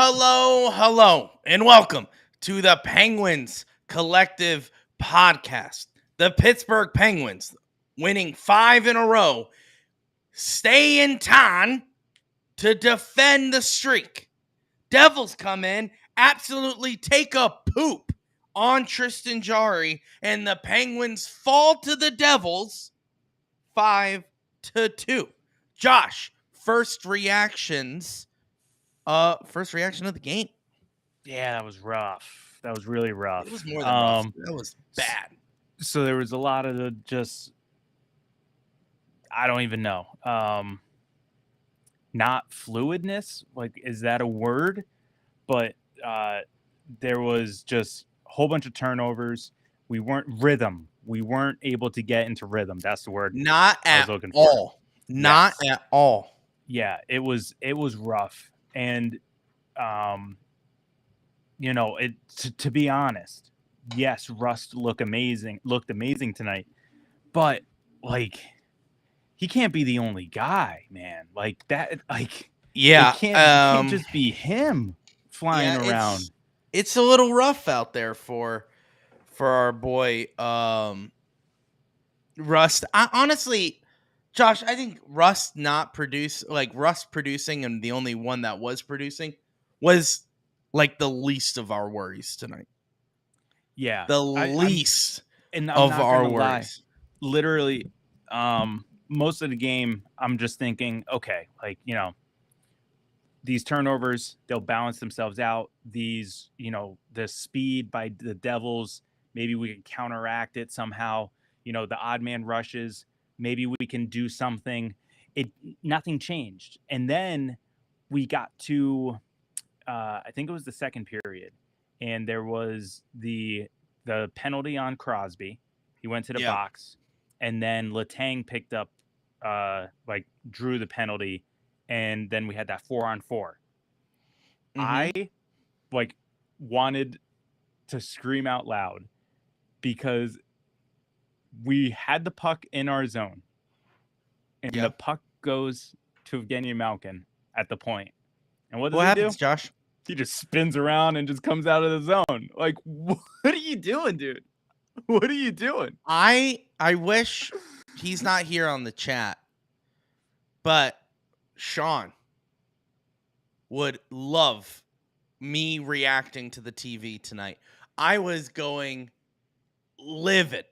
hello, and welcome to the Penguins Collective Podcast. The Pittsburgh Penguins, winning 5 in a row, stay in town to defend the streak. Devils come in, absolutely take a poop on Tristan Jarry, and the Penguins fall to the Devils 5-2. Josh, first reaction of the game. Yeah, that was rough. That was really rough. It was more than rough. That was bad. So there was a lot of the I don't even know. Not fluidness, like, is that a word? But there was just a whole bunch of turnovers. We weren't able to get into rhythm. That's the word. Not at all. Not at all. Yeah, it was rough. And to be honest, yes, Rust looked amazing tonight, but like, he can't be the only guy, man. Like that, like, yeah, it can't just be him flying around. It's a little rough out there for our boy Rust. Honestly, Josh, I think Rust producing, and the only one that was producing was like the least of our worries tonight. Yeah, the least of our worries. Literally, most of the game, I'm just thinking, okay, like, these turnovers, they'll balance themselves out. These, the speed by the Devils, maybe we can counteract it somehow. The odd man rushes, maybe we can do something. Nothing changed. And then we got to, I think it was the second period, and there was the penalty on Crosby. He went to the box, and then Letang picked up, drew the penalty, and then we had that 4-on-4. Mm-hmm. I wanted to scream out loud because we had the puck in our zone, and the puck goes to Evgeny Malkin at the point. And what happens, Josh? He just spins around and just comes out of the zone. Like, what are you doing, dude? What are you doing? I wish he's not here on the chat, but Sean would love me reacting to the TV tonight. I was going livid.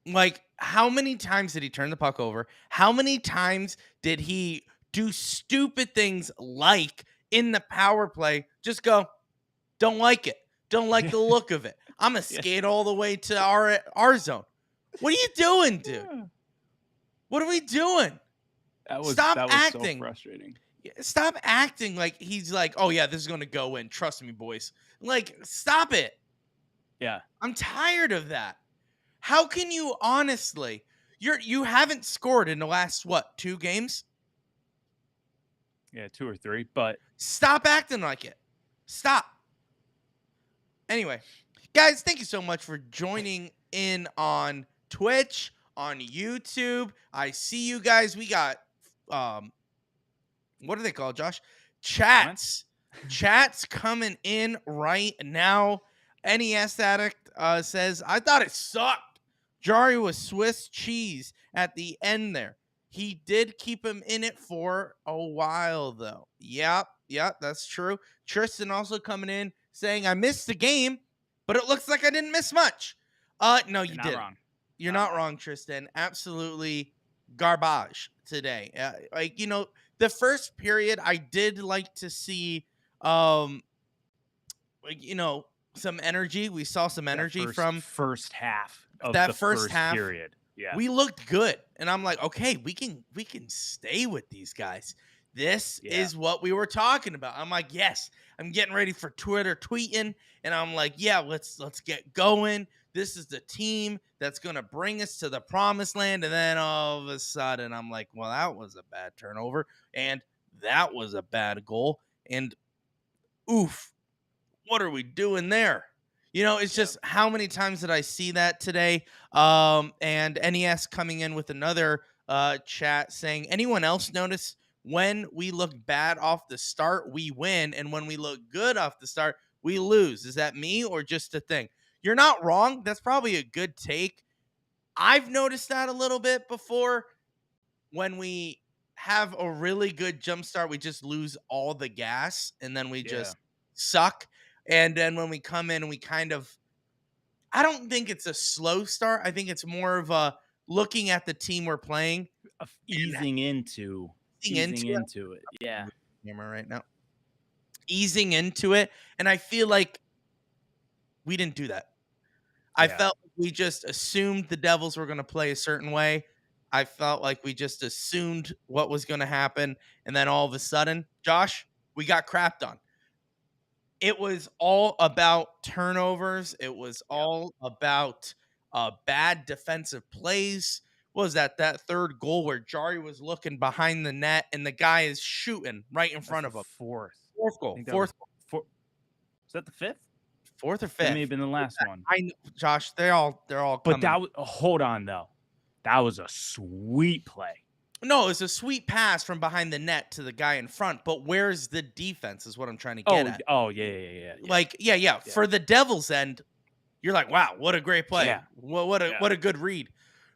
Like, how many times did he turn the puck over? How many times did he do stupid things like in the power play, just go, don't like it. Don't like the look of it. I'm going to skate all the way to our zone. What are you doing, dude? What are we doing? That was acting. So frustrating. Stop acting like he's like, oh, yeah, this is going to go in. Trust me, boys. Like, stop it. Yeah. I'm tired of that. How can you honestly? You haven't scored in the last, 2 games? Yeah, 2 or 3, but stop acting like it. Stop. Anyway, guys, thank you so much for joining in on Twitch, on YouTube. I see you guys. We got what are they called, Josh? Chats. Chats coming in right now. NES Addict says, I thought it sucked. Jarry was Swiss cheese at the end there. He did keep him in it for a while, though. Yep, that's true. Tristan also coming in saying, I missed the game, but it looks like I didn't miss much. No, you didn't. Wrong. You're not wrong, Tristan. Absolutely garbage today. The first period, I did like to see, some energy. We saw some energy from first half of that the first half period. Yeah. We looked good. And I'm like, okay, we can stay with these guys. This is what we were talking about. I'm like, yes, I'm getting ready for Twitter tweeting. And I'm like, yeah, let's get going. This is the team that's going to bring us to the promised land. And then all of a sudden I'm like, well, that was a bad turnover. And that was a bad goal. And oof, what are we doing there? It's just how many times did I see that today? And NES coming in with another chat saying, anyone else notice when we look bad off the start, we win. And when we look good off the start, we lose. Is that me or just a thing? You're not wrong. That's probably a good take. I've noticed that a little bit before. When we have a really good jump start, we just lose all the gas and then we Yeah. just suck. And then when we come in, we kind of, I don't think it's a slow start. I think it's more of a looking at the team we're playing Of and easing into it. Yeah. camera right now, easing into it. And I feel like we didn't do that. I Yeah. felt like we just assumed the Devils were going to play a certain way. I felt like we just assumed what was going to happen. And then all of a sudden, Josh, we got crapped on. It was all about turnovers. It was all about bad defensive plays. What was that third goal where Jari was looking behind the net and the guy is shooting right in front of him? Fourth. Fourth I goal. think that Fourth. was was that the fifth? Fourth or That fifth? may have been the last one. I know, Josh. They're all But coming. that was, hold on though. That was a sweet play. No, it's a sweet pass from behind the net to the guy in front. But where's the defense? Is what I'm trying to get at. Oh yeah. Like, yeah. For the Devils' end, you're like, wow, what a great play. Yeah. What a good read.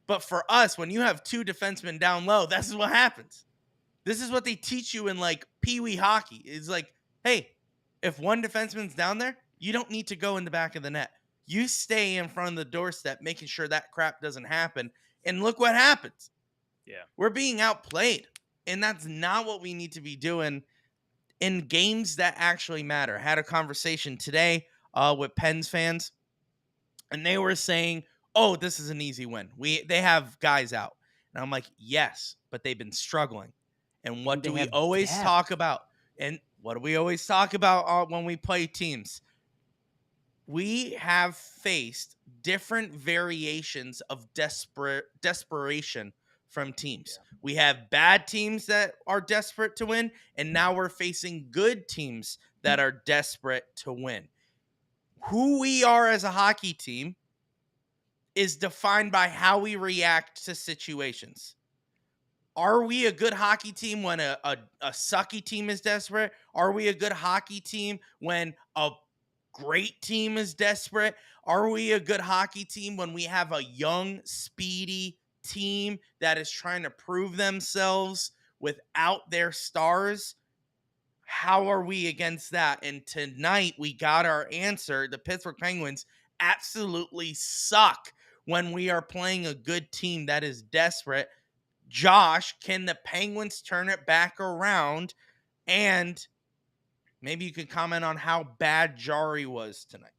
But for us, when you have two defensemen down low, this is what happens. This is what they teach you in like Pee Wee hockey. It's like, hey, if one defenseman's down there, you don't need to go in the back of the net. You stay in front of the doorstep, making sure that crap doesn't happen. And look what happens. Yeah. We're being outplayed. And that's not what we need to be doing in games that actually matter. I had a conversation today with Pens fans, and they were saying, oh, this is an easy win. They have guys out. And I'm like, yes, but they've been struggling. And what do we always talk about? And what do we always talk about when we play teams? We have faced different variations of desperation from teams. Yeah. We have bad teams that are desperate to win, and now we're facing good teams that are desperate to win. Who we are as a hockey team is defined by how we react to situations. Are we a good hockey team when a sucky team is desperate? Are we a good hockey team when a great team is desperate? Are we a good hockey team when we have a young, speedy team that is trying to prove themselves without their stars? How are we against that? And tonight we got our answer. The Pittsburgh Penguins absolutely suck when we are playing a good team that is desperate. Josh, can the Penguins turn it back around? And maybe you could comment on how bad Jari was tonight.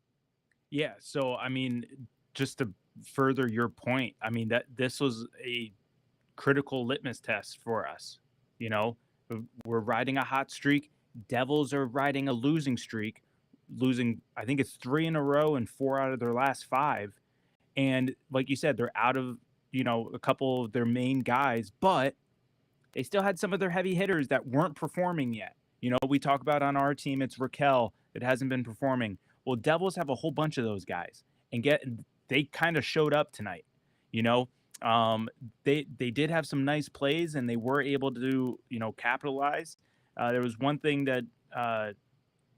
Yeah. So, I mean, just to further your point, I mean, that this was a critical litmus test for us. You know, we're riding a hot streak. Devils are riding a losing streak, losing, I think it's 3 in a row and 4 out of their last 5. And like you said, they're out of, a couple of their main guys, but they still had some of their heavy hitters that weren't performing yet. We talk about on our team, it's Raquel that hasn't been performing. Well, Devils have a whole bunch of those guys, and they kind of showed up tonight. They did have some nice plays, and they were able to capitalize. There was one thing that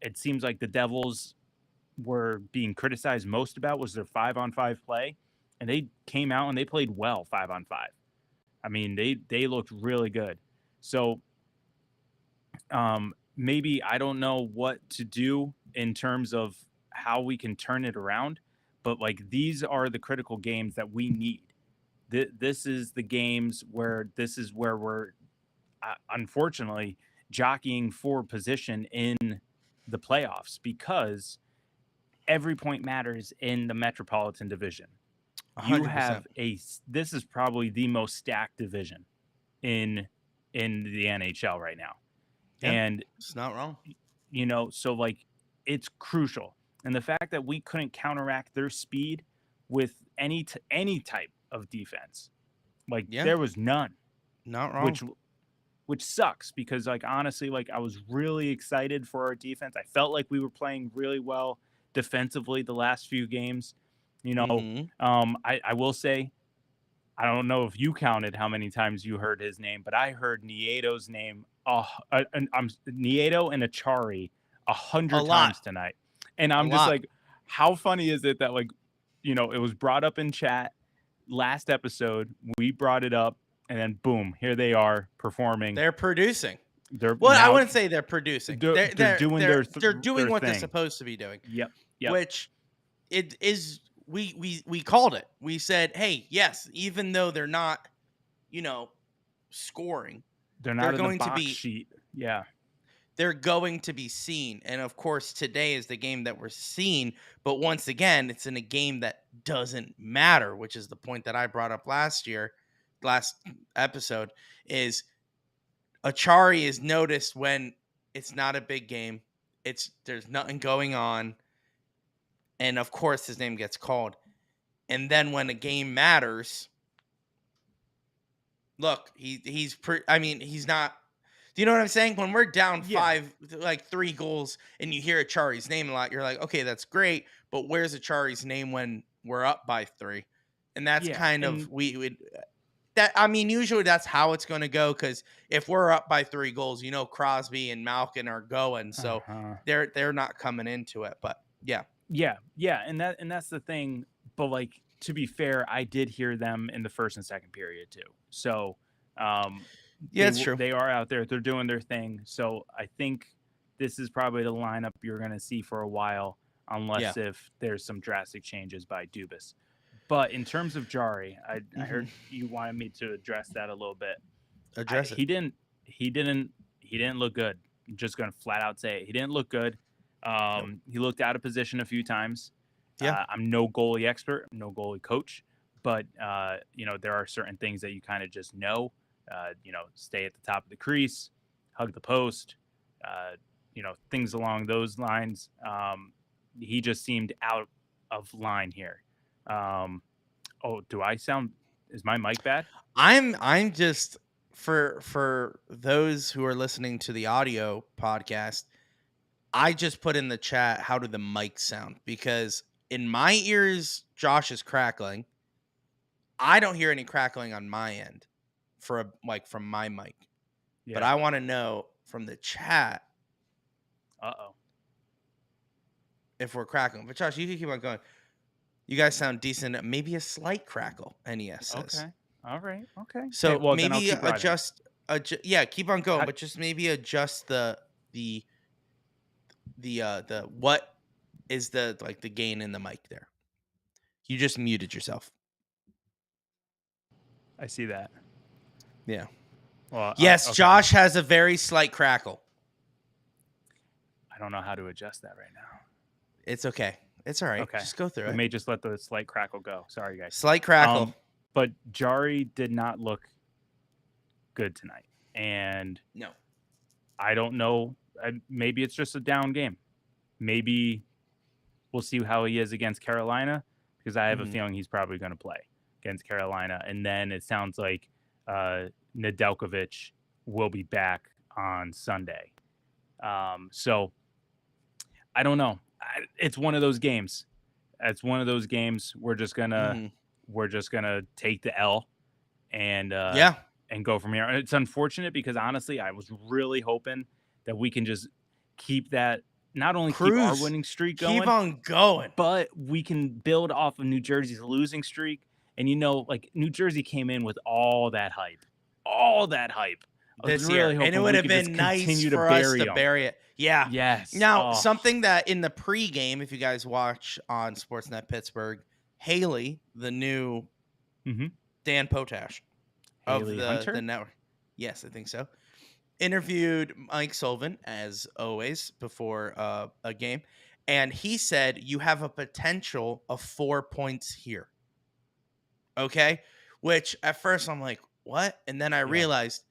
it seems like the Devils were being criticized most about was their 5-on-5 play, and they came out and they played well 5-on-5. I mean, they looked really good. So maybe I don't know what to do in terms of how we can turn it around, but like these are the critical games that we need. This is the games where we're unfortunately jockeying for position in the playoffs, because every point matters in the Metropolitan Division. 100%. You have this is probably the most stacked division in the NHL right now. Yeah, and it's not wrong. So like it's crucial. And the fact that we couldn't counteract their speed with any type of defense, like there was none. Not wrong. Which sucks, because like honestly, like I was really excited for our defense. I felt like we were playing really well defensively the last few games. I will say, I don't know if you counted how many times you heard his name, but I heard Nieto's name I'm Nieto and Achari A 100 lot. times tonight. And A I'm just lot. like, how funny is it that, like, you know, it was brought up in chat last episode. We brought it up, and then boom, here they are performing. They're producing. They're Well, I now wouldn't say they're producing. they're doing They're doing their what they're thing. supposed to be doing. Yep. Yep. Which it is we called it. We said, "Hey, yes, even though they're not, scoring, They're they're not in the going to box be sheet. Yeah. they're going to be seen." And of course, today is the game that we're seeing, but once again, it's in a game that doesn't matter, which is the point that I brought up last episode is Achari is noticed when it's not a big game. There's nothing going on. And of course his name gets called. And then when a game matters, look, he's not. Do you know what I'm saying? When we're down Yeah. 3 goals and you hear Achari's name a lot, you're like, okay, that's great, but where's Achari's name when we're up by 3? And that's Yeah. kind of And usually that's how it's going to go, because if we're up by 3 goals, Crosby and Malkin are going, so uh-huh. they're not coming into it. But yeah, and that's the thing. But like, to be fair, I did hear them in the first and second period too. So yeah, it's true. they are out there. They're doing their thing. So I think this is probably the lineup you're going to see for a while, unless if there's some drastic changes by Dubas. But in terms of Jari, I heard you wanted me to address that a little bit. Address it. He didn't look good. I'm just going to flat out say it. He didn't look good. He looked out of position a few times. Yeah. I'm no goalie expert, I'm no goalie coach, but there are certain things that you kind of just know. Stay at the top of the crease, hug the post, things along those lines. He just seemed out of line here. Is my mic bad? I'm just for those who are listening to the audio podcast, I just put in the chat, how did the mic sound? Because in my ears, Josh is crackling. I don't hear any crackling on my end from my mic. Yeah. But I want to know from the chat if we're crackling. But Josh, you can keep on going. You guys sound decent. Maybe a slight crackle, NES says. Okay. All right. Okay. So well, maybe adjust. Keep on going, but just maybe adjust the what is the gain in the mic there. You just muted yourself. I see that. Yeah. Well, yes, okay. Josh has a very slight crackle. I don't know how to adjust that right now. It's okay. It's all right. Okay. Just go through it. We may just let the slight crackle go. Sorry, guys. Slight crackle. But Jari did not look good tonight. And no, I don't know. Maybe it's just a down game. Maybe we'll see how he is against Carolina, because I have a feeling he's probably going to play against Carolina. And then it sounds like Nedeljkovic will be back on Sunday. So I don't know. It's one of those games. It's one of those games. We're just gonna take the L and go from here. And it's unfortunate because honestly, I was really hoping that we can just keep that, not only keep our winning streak going, keep on going, but we can build off of New Jersey's losing streak. And New Jersey came in with all that hype this year, and it would have been nice for us to bury it. Yeah. Yes. Now, something that in the pregame, if you guys watch on Sportsnet Pittsburgh, Haley, the new Dan Potash of the network. Yes, I think so. Interviewed Mike Sullivan, as always, before a game. And he said, you have a potential of 4 points here. Okay? Which at first I'm like, what? And then I realized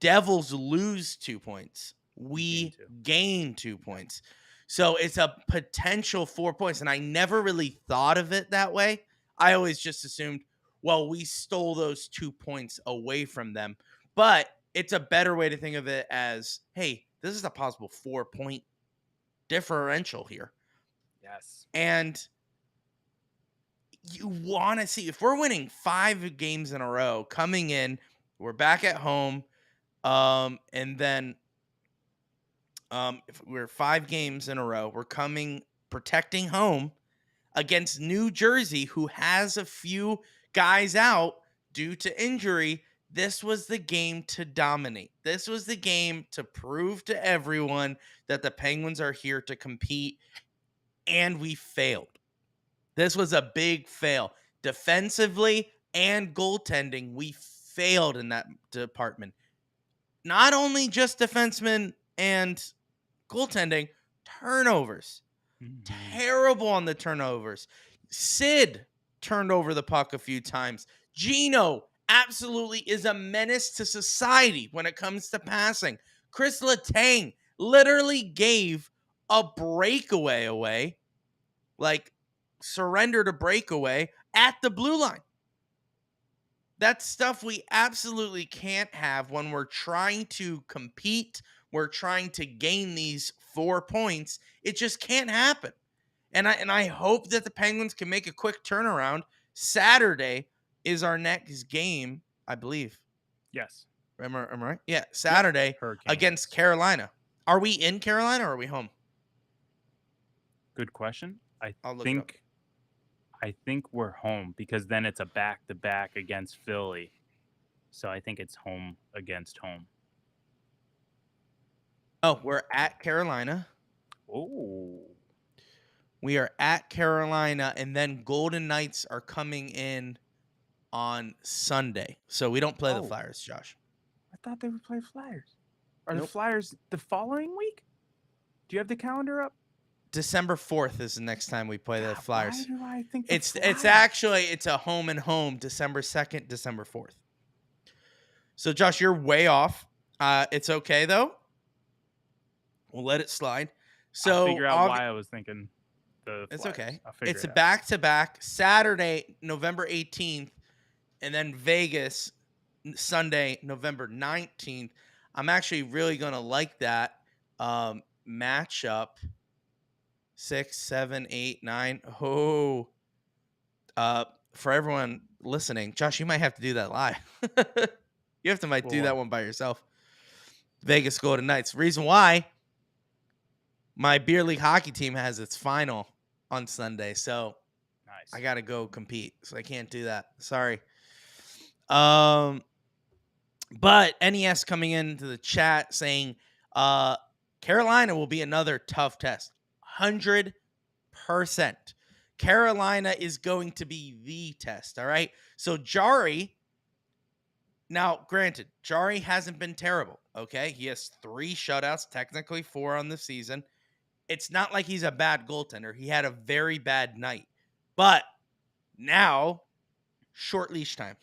Devils lose 2 points. We gain 2 points. So it's a potential 4 points. And I never really thought of it that way. I always just assumed, well, we stole those 2 points away from them. But it's a better way to think of it as, hey, this is a possible 4-point differential here. Yes. And you want to see, if we're winning 5 games in a row, coming in, we're back at home, And then if we're 5 games in a row. We're protecting home against New Jersey, who has a few guys out due to injury. This was the game to dominate. This was the game to prove to everyone that the Penguins are here to compete, and we failed. This was a big fail. Defensively and goaltending, we failed in that department. Not only just defensemen and goaltending, turnovers. Terrible on the turnovers. Sid turned over the puck a few times. Gino absolutely is a menace to society when it comes to passing. Chris Letang literally gave a breakaway away, like surrendered a breakaway at the blue line. That's stuff we absolutely can't have when we're trying to compete. We're trying to gain these 4 points. It just can't happen. And I hope that the Penguins can make a quick turnaround. Saturday is our next game, I believe. Yes. Am I right? Yeah, Saturday against Carolina. Are we in Carolina or are we home? Good question. I'll look it up. I think we're home because then it's a back-to-back against Philly. So I think it's home against home. Oh, we're at Carolina. Oh. We are at Carolina, and then Golden Knights are coming in on Sunday. So we don't play the Flyers, Josh. I thought they would play Flyers. Are Nope. the Flyers the following week? Do you have the calendar up? December 4th is the next time we play the Flyers. Why do I think it's actually a home and home, December 2nd, December 4th. So Josh, you're way off. It's okay though. We'll let it slide. So I'll figure out why I was thinking the Flyers. It's okay. It's a back-to-back Saturday, November 18th, and then Vegas Sunday, November 19th. I'm actually really gonna like that matchup. 6, 7, 8, 9. Oh, for everyone listening, Josh, you might have to do that live. You might do that one by yourself. Vegas Golden Knights. Reason why, my beer league hockey team has its final on Sunday, so nice. I gotta go compete, so I can't do that. Sorry. But NES coming into the chat saying, Carolina will be another tough test. 100%. Carolina is going to be the test, all right? So Jari, now granted, Jari hasn't been terrible, okay? He has 3 shutouts, technically 4 on the season. It's not like he's a bad goaltender. He had a very bad night. But now, short leash time.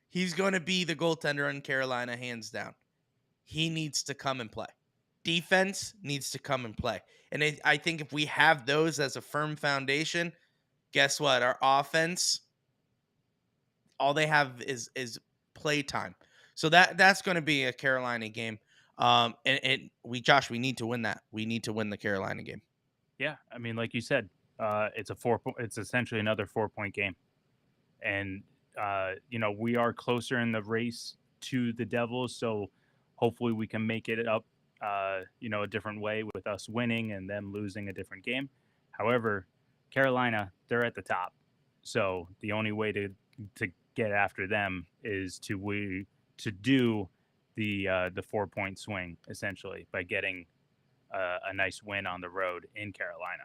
He's going to be the goaltender in Carolina, hands down. He needs to come and play. Defense needs to come and play. And I think if we have those as a firm foundation, guess what? Our offense, all they have is play time. So that's going to be a Carolina game. Josh, we need to win that. We need to win the Carolina game. Yeah, I mean, like you said, it's essentially another 4-point game, and we are closer in the race to the Devils, so hopefully we can make it up, a different way with us winning and them losing a different game. However, Carolina, they're at the top, so the only way to get after them is to do the 4-point swing, essentially, by getting a nice win on the road in Carolina.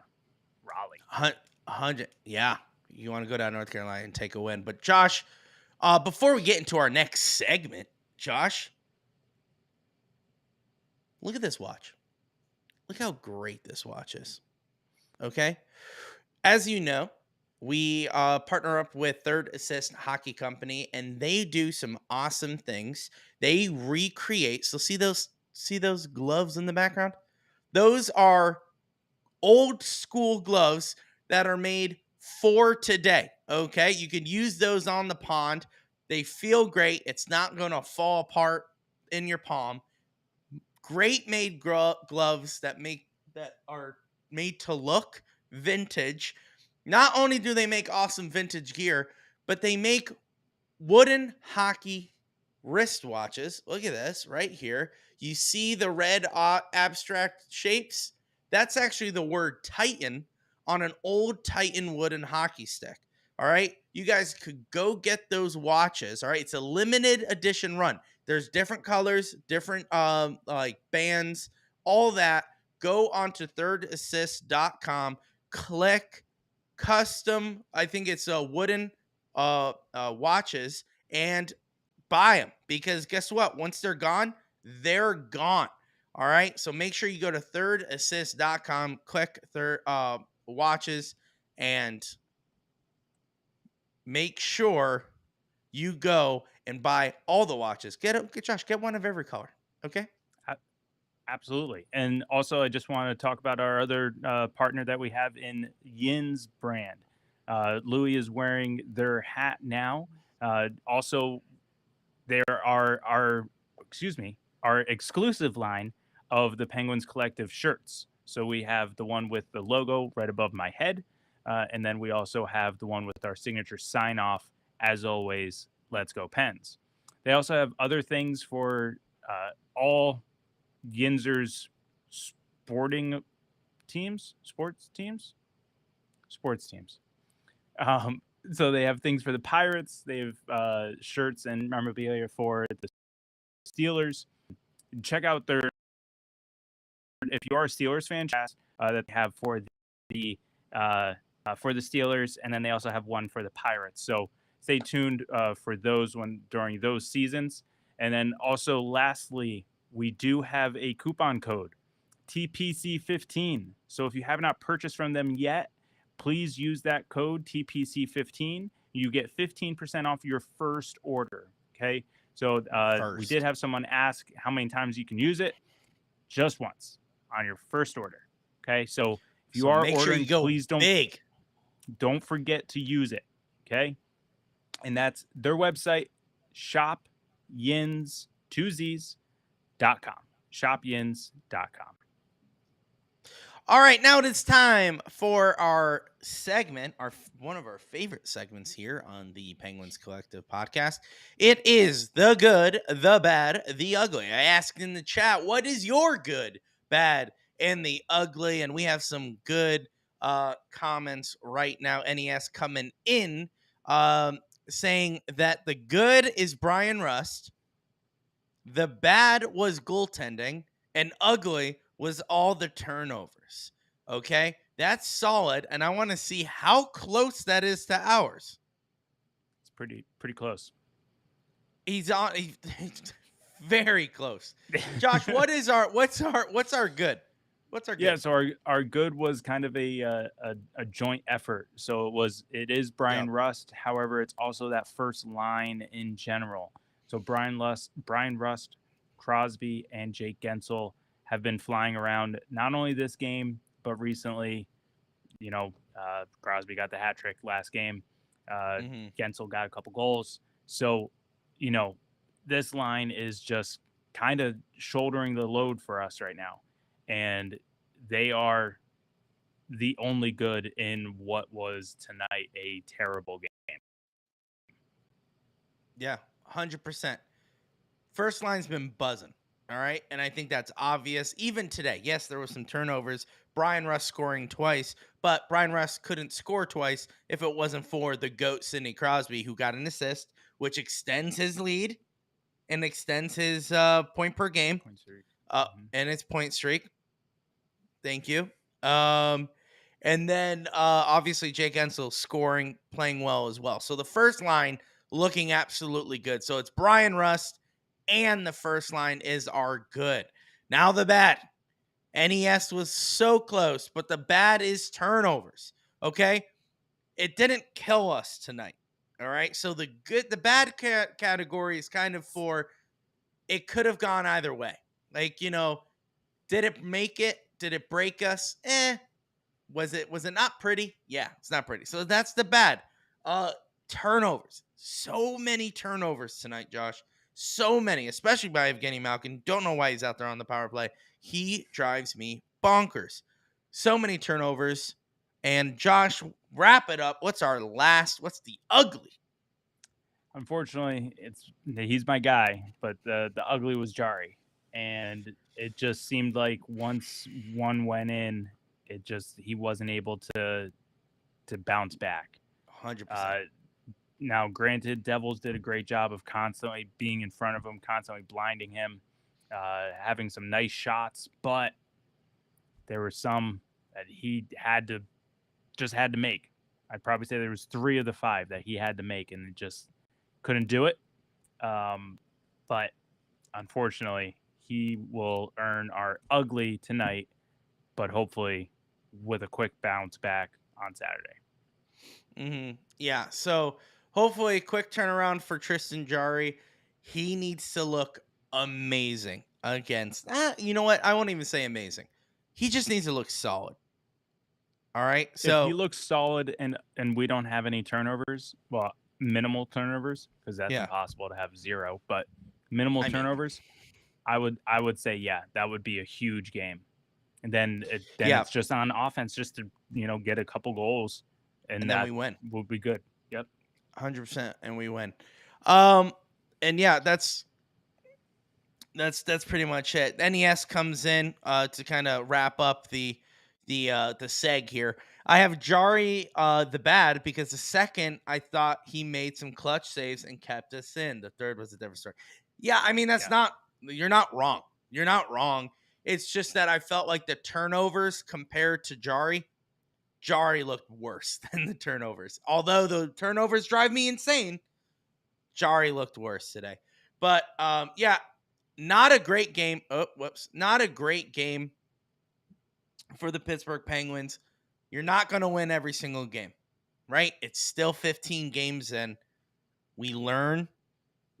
Raleigh. 100. Yeah. You want to go down North Carolina and take a win. But Josh, before we get into our next segment, Josh, look at this watch. Look how great this watch is. Okay? As you know, we partner up with Third Assist Hockey Company, and they do some awesome things. They recreate. So see those gloves in the background? Those are old school gloves that are made for today. Okay? You can use those on the pond. They feel great. It's not going to fall apart in your palm. Great made gloves that are made to look vintage. Not only do they make awesome vintage gear, but they make wooden hockey wristwatches. Look at this right here. You see the red abstract shapes? That's actually the word Titan on an old Titan wooden hockey stick. All right. You guys could go get those watches. All right. It's a limited edition run. There's different colors, different like bands, all that. Go onto thirdassist.com, click custom, I think it's wooden watches, and buy them, because guess what? Once they're gone, they're gone. All right. So make sure you go to thirdassist.com, click third watches, and make sure you go and buy all the watches. Get Josh, get one of every color. Okay. Absolutely. And also, I just want to talk about our other partner that we have in Yin's brand. Louie is wearing their hat now. Also, there are our exclusive line of the Penguins Collective shirts. So we have the one with the logo right above my head. And then we also have the one with our signature sign off. As always, let's go Pens. They also have other things for all Yinzer's sports teams. So they have things for the Pirates. They have shirts and memorabilia for the Steelers. Check out their, if you are a Steelers fan, that they have for the Steelers, and then they also have one for the Pirates. So stay tuned for those during those seasons. And then also, lastly, we do have a coupon code, TPC15. So if you have not purchased from them yet, please use that code TPC15. You get 15% off your first order. Okay. So we did have someone ask how many times you can use it. Just once on your first order. Okay. So if you are ordering, please don't forget to use it. Okay. And that's their website, shopyins.com. Shopyins.com. All right, now it is time for our segment, one of our favorite segments here on the Penguins Collective podcast. It is the good, the bad, the ugly. I asked in the chat, what is your good, bad, and the ugly? And we have some good comments right now. NES coming in saying that the good is Brian Rust, the bad was goaltending, and ugly was all the turnovers. Okay, that's solid, and I want to see how close that is to ours. It's pretty close. He's very close. Josh, what's our good? What's our good? Yeah, so our good was kind of a joint effort. So it is Brian Rust. However, it's also that first line in general. So Brian Rust, Crosby, and Jake Gensel have been flying around not only this game, but recently. Crosby got the hat trick last game. Gensel got a couple goals. So, this line is just kind of shouldering the load for us right now. And they are the only good in what was tonight a terrible game. Yeah, 100%. First line's been buzzing. All right. And I think that's obvious. Even today, yes, there were some turnovers. Brian Rust scoring twice, but Brian Rust couldn't score twice if it wasn't for the GOAT, Sidney Crosby, who got an assist, which extends his lead and extends his point per game and his point streak. Thank you. And then obviously Jake Gensel scoring, playing well as well. So the first line looking absolutely good. So it's Brian Rust, and the first line is our good. Now the bad. NES was so close, but the bad is turnovers. Okay? It didn't kill us tonight. All right? So the bad category is kind of for, it could have gone either way. Like, did it make it? Did it break us? Was it not pretty? Yeah, it's not pretty. So that's the bad. Turnovers. So many turnovers tonight, Josh. So many, especially by Evgeny Malkin. Don't know why he's out there on the power play. He drives me bonkers. So many turnovers. And Josh, wrap it up. What's the ugly? Unfortunately, he's my guy, but the ugly was Jari, and it just seemed like once one went in, he wasn't able to bounce back. 100%. Now, granted, Devils did a great job of constantly being in front of him, constantly blinding him, having some nice shots, but there were some that he had to make. I'd probably say there was 3 of the 5 that he had to make, and it just couldn't do it. But unfortunately, he will earn our ugly tonight, but hopefully with a quick bounce back on Saturday. Yeah. So hopefully, quick turnaround for Tristan Jari. He needs to look amazing against. You know what? I won't even say amazing. He just needs to look solid. All right. If he So looks solid and we don't have any turnovers, well, minimal turnovers, because that's impossible to have 0, but minimal turnovers, I would say that would be a huge game. And then it's just on offense just to get a couple goals, and then we win. We'll be good. Yep, 100%, and we win. And yeah, that's pretty much it. NES comes in to kind of wrap up the seg here. I have Jari the bad because the second I thought he made some clutch saves and kept us in. The third was a different story. Yeah, I mean you're not wrong. You're not wrong. It's just that I felt like the turnovers compared to Jari looked worse than the turnovers. Although the turnovers drive me insane, Jari looked worse today. But yeah, not a great game. Oh, whoops. Not a great game for the Pittsburgh Penguins. You're not going to win every single game, right? It's still 15 games in. We learn,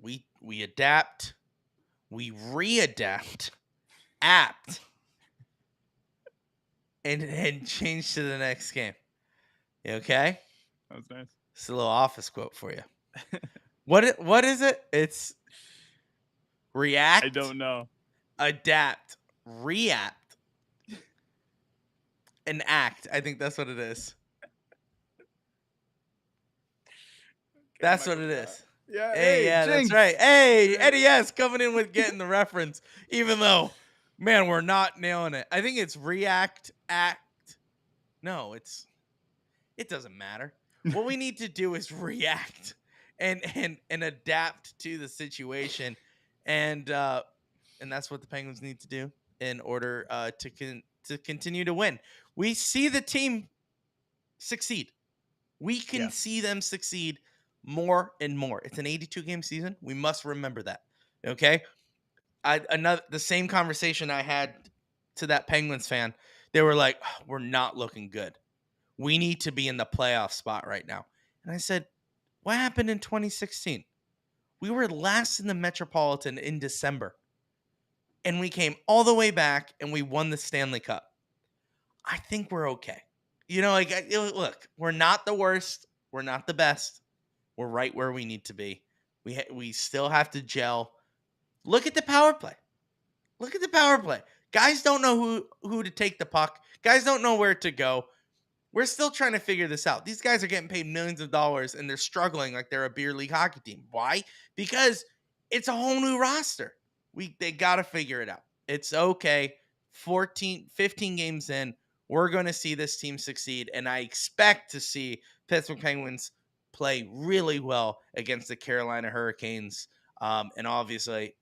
we adapt, we readapt, apt, and change to the next game. You okay? That was nice. It's a little office quote for you. What is it? It's react. I don't know. Adapt, react, and act. I think that's what it is. That's what it is. Yeah, hey, yeah, Jinx. That's right. Hey, NES coming in with getting the reference, even though, man, we're not nailing it. I think it's react, act. No, it doesn't matter. What we need to do is react and adapt to the situation, and that's what the Penguins need to do in order to continue to win. We see the team succeed. We can see them succeed more and more. It's an 82-game season. We must remember that. Okay? The same conversation I had to that Penguins fan. They were like, oh, we're not looking good. We need to be in the playoff spot right now. And I said, what happened in 2016? We were last in the Metropolitan in December. And we came all the way back and we won the Stanley Cup. I think we're okay. Look, we're not the worst. We're not the best. We're right where we need to be. We still have to gel. Look at the power play. Look at the power play. Guys don't know who to take the puck. Guys don't know where to go. We're still trying to figure this out. These guys are getting paid millions of dollars, and they're struggling like they're a beer league hockey team. Why? Because it's a whole new roster. They got to figure it out. It's okay. 15 games in, we're going to see this team succeed, and I expect to see Pittsburgh Penguins play really well against the Carolina Hurricanes. And obviously,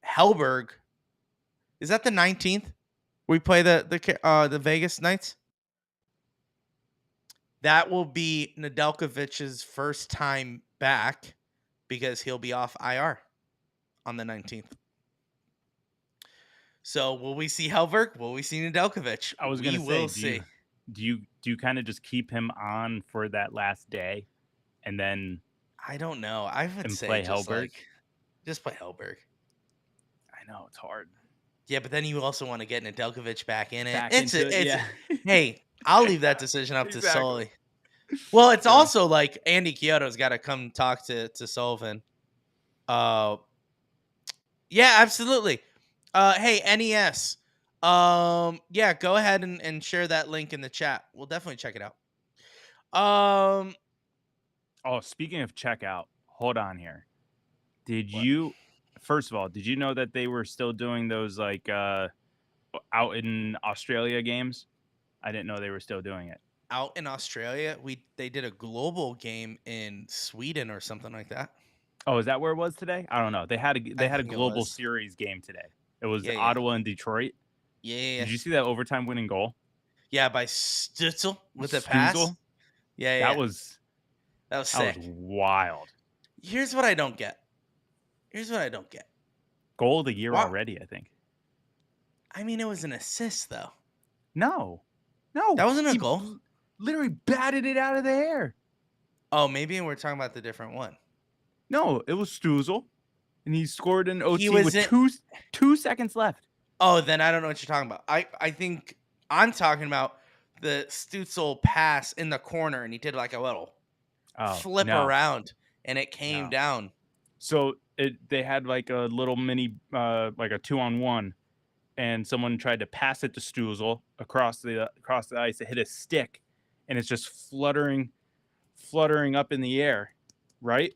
Hellberg, is that the 19th? We play the Vegas Knights? That will be Nedeljkovic's first time back because he'll be off IR on the 19th. So will we see Hellberg? Will we see Nedeljkovic? I was going to say, do you kind of just keep him on for that last day, and then I don't know. I would say play Hellberg. Just play Hellberg. I know it's hard. Yeah, but then you also want to get Nedeljkovic back in it. Yeah. Hey, I'll leave that decision up to Sully. Well, it's also like Andy Chiodo's got to come talk to Sullivan. Yeah, absolutely. Hey, NES. Yeah, go ahead and share that link in the chat. We'll definitely check it out. Oh, speaking of checkout, hold on here. What? First of all, did you know that they were still doing those like out in Australia games? I didn't know they were still doing it. Out in Australia, they did a global game in Sweden or something like that. Oh, is that where it was today? I don't know. They had I a think it global was. series game today. It was Yeah, yeah. Ottawa and Detroit. Yeah. Did you see that overtime winning goal? Yeah, by Stutzel with a pass. Stuzel? Yeah. That was Sick. wild. Here's what I don't get. Goal of the year What? already, I think. I mean, it was an assist, though. No. That wasn't a He goal. Literally batted it out of the air. Oh, maybe we're talking about the different one. No, it was Stuzel. And he scored an OT with in- 2 seconds left. Oh, then I don't know what you're talking about. I think I'm talking about the Stutzel pass in the corner, and he did like a little flip around, and it came down. So they had like a little mini, like a 2-on-1, and someone tried to pass it to Stuzel across the ice. It hit a stick, and it's just fluttering up in the air, right?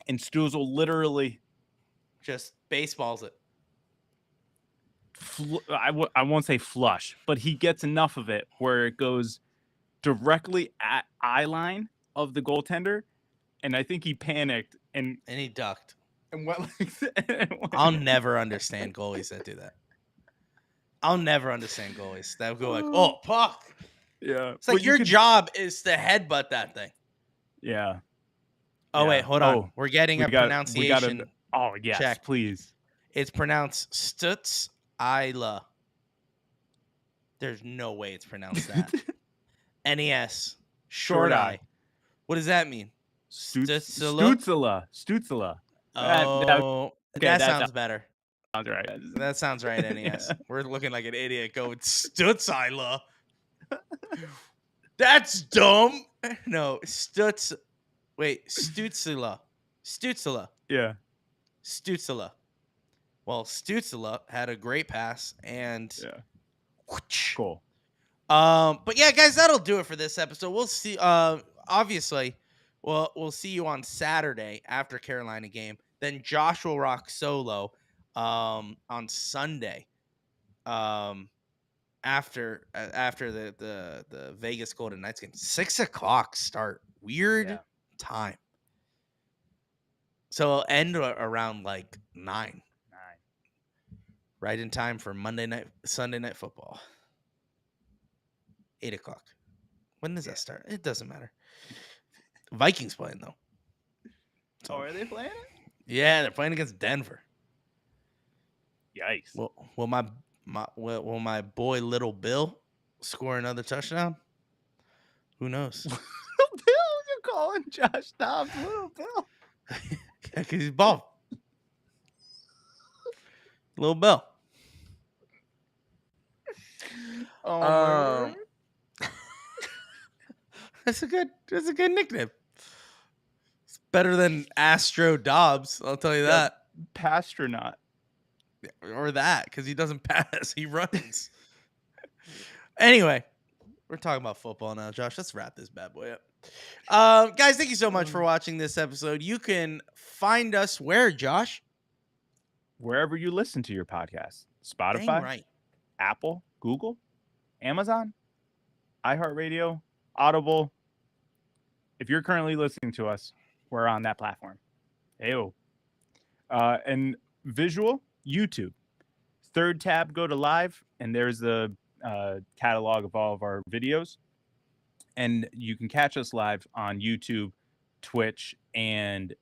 And Stuzel literally just baseballs it. I won't say flush, but he gets enough of it where it goes directly at eye line of the goaltender, and I think he panicked and he ducked. And went like I'll never understand goalies that do that. I'll never understand goalies that go like, "Oh, puck." Yeah, it's like your job is to headbutt that thing. Yeah. Oh wait, hold on. We're getting a pronunciation. Oh yes, check. Please. It's pronounced Stutz-Isla. There's no way it's pronounced that. NES. Short I. What does that mean? Stutzela. Oh, that sounds better. Sounds right. That sounds right, NES. Yeah. We're looking like an idiot going Stutz-Isla. That's dumb. No, Stutz. Wait, Stutzela. Yeah. Stutzela. Well, Stutzela had a great pass and whoosh. Cool. But yeah, guys, that'll do it for this episode. We'll see. Obviously, we'll see you on Saturday after Carolina game. Then Josh will rock solo on Sunday. After the Vegas Golden Knights game, 6:00 start. Weird time. So it'll end around like 9. Right in time for Sunday night football. 8:00. When does that start? It doesn't matter. Vikings playing though. So, are they playing it? Yeah, they're playing against Denver. Yikes. Will my boy Little Bill score another touchdown? Who knows? Little Bill? You're calling Josh Dobbs Little Bill? Yeah, because he's bald. Little Bill. Oh, that's a good nickname. It's better than Astro Dobbs, I'll tell you that. Pastronaut. Or that, because he doesn't pass, he runs. Anyway, we're talking about football now, Josh. Let's wrap this bad boy up. Guys, thank you so much for watching this episode. You can find us where, Josh? Wherever you listen to your podcast. Spotify, right. Apple, Google, Amazon, iHeartRadio, Audible. If you're currently listening to us, we're on that platform. Ayo. And visual, YouTube. Third tab, go to live, and there's the catalog of all of our videos. And you can catch us live on YouTube, Twitch, and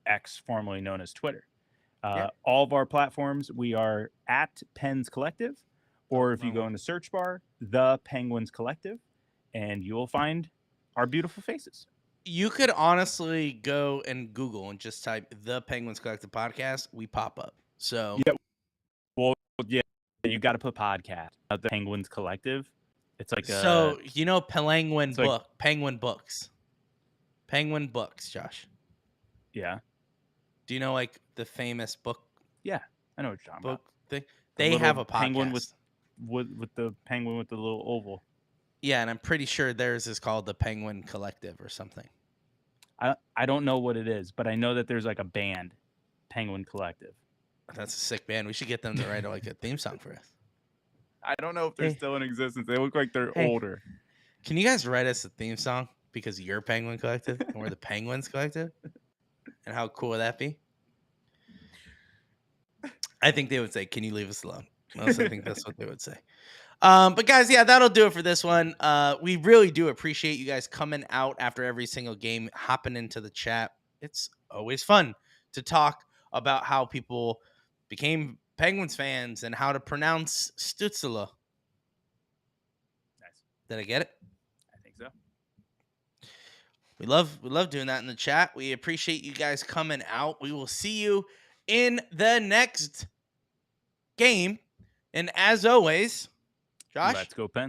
X, formerly known as Twitter. All of our platforms, we are at Pens Collective, or if you go in the search bar, The Penguins Collective, and you will find our beautiful faces. You could honestly go and Google and just type The Penguins Collective Podcast. We pop up. So you got to put podcast. The Penguins Collective. It's like Penguin Books. Penguin Books, Josh. Yeah. Do you know like the famous book? Yeah, I know what you're talking about. Thing? They have a podcast. Penguin with the penguin with the little oval. Yeah, and I'm pretty sure theirs is called the Penguin Collective or something. I don't know what it is, but I know that there's like a band, Penguin Collective. That's a sick band. We should get them to write like a theme song for us. I don't know if they're Hey. still in existence. They look like they're Hey. older. Can you guys write us a theme song because you're Penguin Collective and we're the Penguins Collective? And how cool would that be? I think they would say, "Can you leave us alone?" I also think that's what they would say. But guys, yeah, that'll do it for this one. We really do appreciate you guys coming out after every single game, hopping into the chat. It's always fun to talk about how people became Penguins fans and how to pronounce Stützle. Nice. Did I get it? I think so. We love doing that in the chat. We appreciate you guys coming out. We will see you in the next game. And as always, Josh, Let's go Pen.